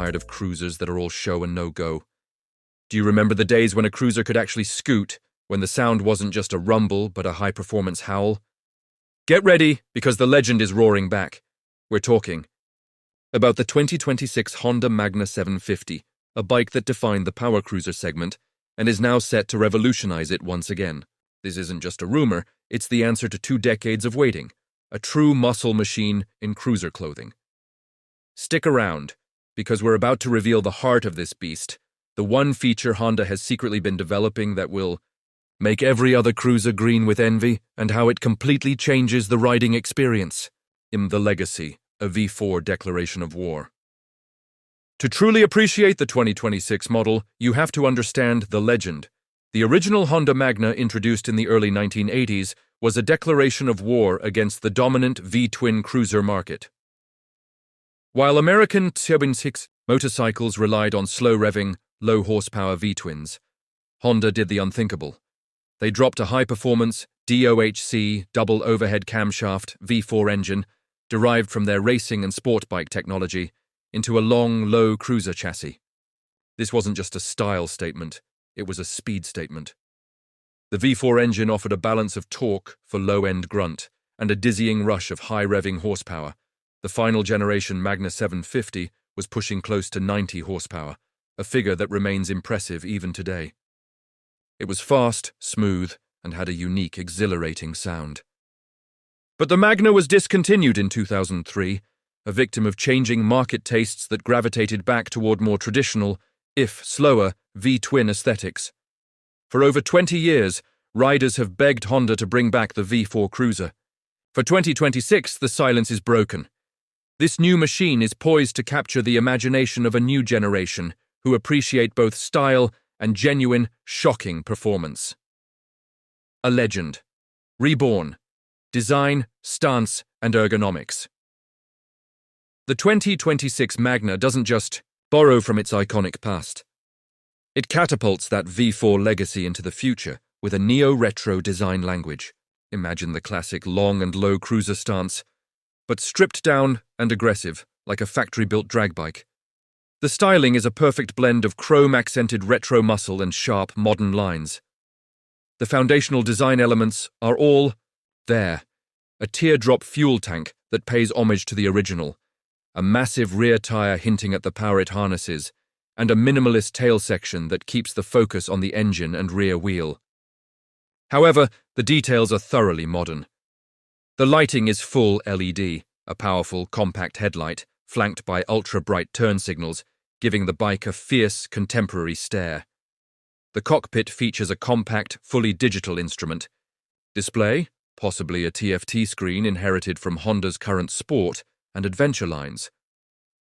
tired of cruisers that are all show and no go. Do you remember the days when a cruiser could actually scoot, when the sound wasn't just a rumble but a high-performance howl? Get ready, because the legend is roaring back. We're talking about the 2026 Honda Magna 750, a bike that defined the power cruiser segment and is now set to revolutionize it once again. This isn't just a rumor, it's the answer to 2 decades of waiting, a true muscle machine in cruiser clothing. Stick around, because we're about to reveal the heart of this beast, the one feature Honda has secretly been developing that will make every other cruiser green with envy, and how it completely changes the riding experience. The legacy, a V4 declaration of war. To truly appreciate the 2026 model, you have to understand the legend. The original Honda Magna, introduced in the early 1980s, was a declaration of war against the dominant V-twin cruiser market. While American 7.6 motorcycles relied on slow-revving, low-horsepower V-twins, Honda did the unthinkable. They dropped a high-performance, DOHC, double overhead camshaft V4 engine, derived from their racing and sport bike technology, into a long, low cruiser chassis. This wasn't just a style statement, it was a speed statement. The V4 engine offered a balance of torque for low-end grunt and a dizzying rush of high-revving horsepower. The final generation Magna 750 was pushing close to 90 horsepower, a figure that remains impressive even today. It was fast, smooth, and had a unique, exhilarating sound. But the Magna was discontinued in 2003, a victim of changing market tastes that gravitated back toward more traditional, if slower, V-twin aesthetics. For over 20 years, riders have begged Honda to bring back the V4 cruiser. For 2026, the silence is broken. This new machine is poised to capture the imagination of a new generation who appreciate both style and genuine, shocking performance. A legend. Reborn. Design, stance, and ergonomics. The 2026 Magna doesn't just borrow from its iconic past. It catapults that V4 legacy into the future with a neo-retro design language. Imagine the classic long and low cruiser stance, but stripped down and aggressive, like a factory-built drag bike. The styling is a perfect blend of chrome-accented retro muscle and sharp, modern lines. The foundational design elements are all there. A teardrop fuel tank that pays homage to the original, a massive rear tire hinting at the power it harnesses, and a minimalist tail section that keeps the focus on the engine and rear wheel. However, the details are thoroughly modern. The lighting is full LED, a powerful, compact headlight, flanked by ultra-bright turn signals, giving the bike a fierce, contemporary stare. The cockpit features a compact, fully digital instrument display, possibly a TFT screen inherited from Honda's current sport and adventure lines,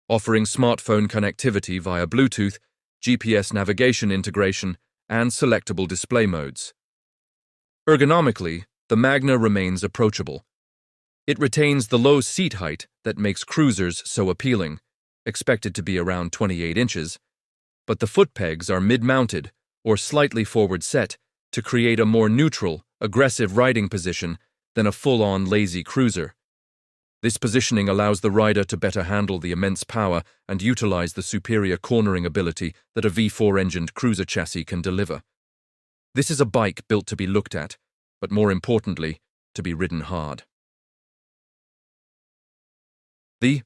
offering smartphone connectivity via Bluetooth, GPS navigation integration, and selectable display modes. Ergonomically, the Magna remains approachable. It retains the low seat height that makes cruisers so appealing, expected to be around 28 inches, but the foot pegs are mid-mounted or slightly forward set to create a more neutral, aggressive riding position than a full-on lazy cruiser. This positioning allows the rider to better handle the immense power and utilize the superior cornering ability that a V4-engined cruiser chassis can deliver. This is a bike built to be looked at, but more importantly, to be ridden hard. The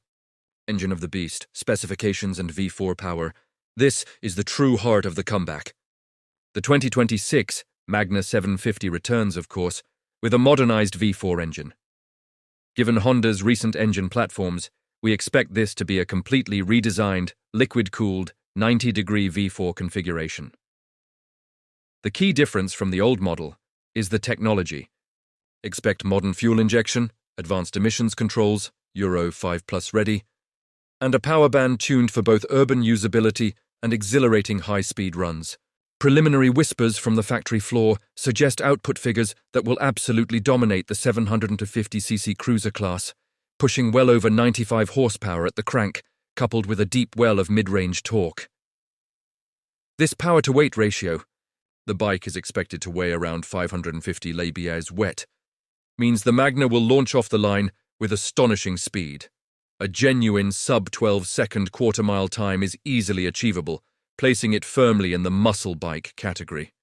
engine of the beast, specifications and V4 power. This is the true heart of the comeback. The 2026 Magna 750 returns, of course, with a modernized V4 engine. Given Honda's recent engine platforms, we expect this to be a completely redesigned, liquid-cooled, 90-degree V4 configuration. The key difference from the old model is the technology. Expect modern fuel injection, advanced emissions controls, Euro 5+ ready, and a power band tuned for both urban usability and exhilarating high-speed runs. Preliminary whispers from the factory floor suggest output figures that will absolutely dominate the 750cc cruiser class, pushing well over 95 horsepower at the crank, coupled with a deep well of mid-range torque. This power-to-weight ratio, the bike is expected to weigh around 550 lbs wet, means the Magna will launch off the line with astonishing speed. A genuine sub-12-second quarter-mile time is easily achievable, placing it firmly in the muscle bike category.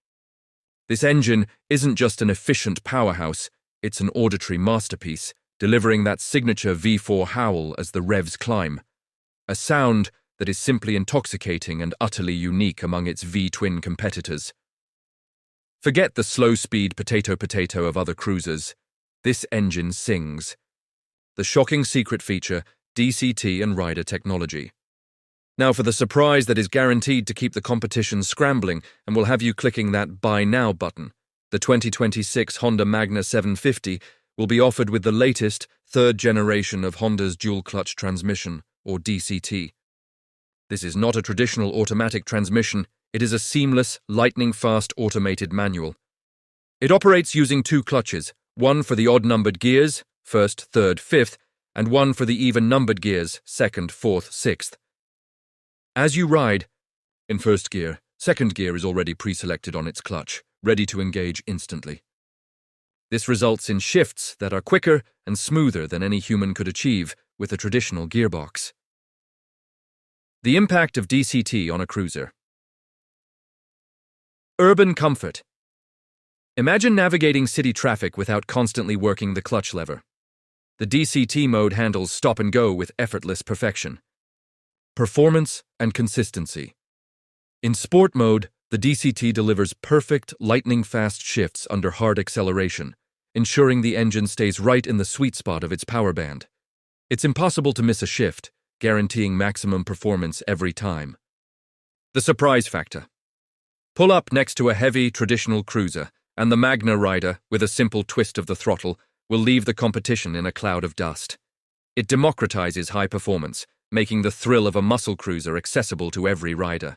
This engine isn't just an efficient powerhouse, it's an auditory masterpiece, delivering that signature V4 howl as the revs climb. A sound that is simply intoxicating and utterly unique among its V-twin competitors. Forget the slow-speed potato-potato of other cruisers. This engine sings. The shocking secret feature, DCT and rider technology. Now for the surprise that is guaranteed to keep the competition scrambling and will have you clicking that Buy Now button. The 2026 Honda Magna 750 will be offered with the latest, third generation of Honda's dual-clutch transmission, or DCT. This is not a traditional automatic transmission, it is a seamless, lightning-fast automated manual. It operates using two clutches, one for the odd-numbered gears, first, third, fifth, and one for the even-numbered gears, second, fourth, sixth. As you ride, in first gear, second gear is already pre-selected on its clutch, ready to engage instantly. This results in shifts that are quicker and smoother than any human could achieve with a traditional gearbox. The impact of DCT on a cruiser. Urban comfort. Imagine navigating city traffic without constantly working the clutch lever. The DCT mode handles stop and go with effortless perfection. Performance and consistency. In sport mode, the DCT delivers perfect, lightning-fast shifts under hard acceleration, ensuring the engine stays right in the sweet spot of its power band. It's impossible to miss a shift, guaranteeing maximum performance every time. The surprise factor. Pull up next to a heavy, traditional cruiser, and the Magna rider, with a simple twist of the throttle, will leave the competition in a cloud of dust. It democratizes high performance, making the thrill of a muscle cruiser accessible to every rider.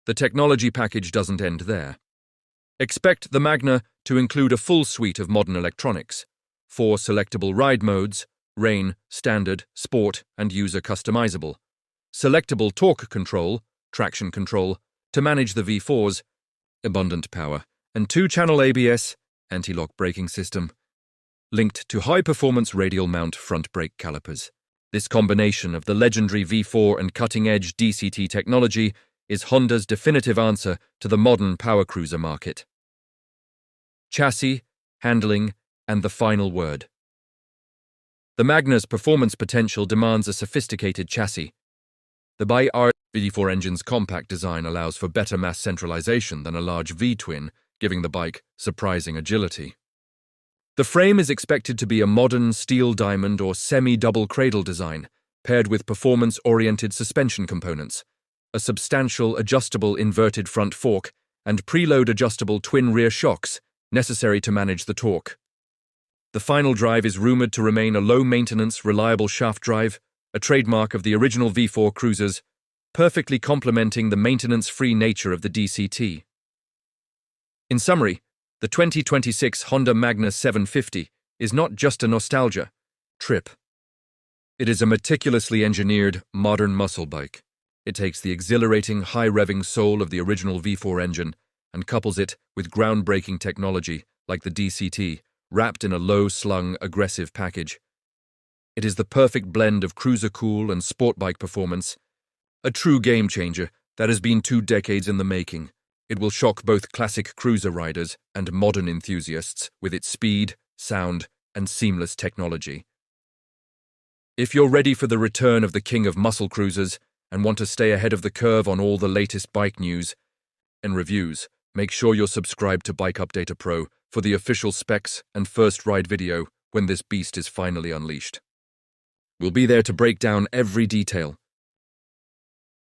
The technology package doesn't end there. Expect the Magna to include a full suite of modern electronics, 4 selectable ride modes, rain, standard, sport, and user customizable, selectable torque control, traction control, to manage the V4's abundant power, and 2-channel ABS, anti-lock braking system, linked to high-performance radial mount front brake calipers. This combination of the legendary V4 and cutting-edge DCT technology is Honda's definitive answer to the modern power cruiser market. Chassis, handling, and the final word. The Magna's performance potential demands a sophisticated chassis. The V4 engine's compact design allows for better mass centralization than a large V-twin, giving the bike surprising agility. The frame is expected to be a modern steel diamond or semi-double cradle design, paired with performance-oriented suspension components, a substantial adjustable inverted front fork, and preload adjustable twin rear shocks, necessary to manage the torque. The final drive is rumored to remain a low-maintenance, reliable shaft drive, a trademark of the original V4 cruisers, perfectly complementing the maintenance-free nature of the DCT. In summary, the 2026 Honda Magna 750 is not just a nostalgia trip. It is a meticulously engineered, modern muscle bike. It takes the exhilarating, high-revving soul of the original V4 engine and couples it with groundbreaking technology like the DCT, wrapped in a low-slung, aggressive package. It is the perfect blend of cruiser cool and sport bike performance, a true game-changer that has been 2 decades in the making. It will shock both classic cruiser riders and modern enthusiasts with its speed, sound, and seamless technology. If you're ready for the return of the king of muscle cruisers and want to stay ahead of the curve on all the latest bike news and reviews, make sure you're subscribed to Bike Updater Pro for the official specs and first ride video when this beast is finally unleashed. We'll be there to break down every detail,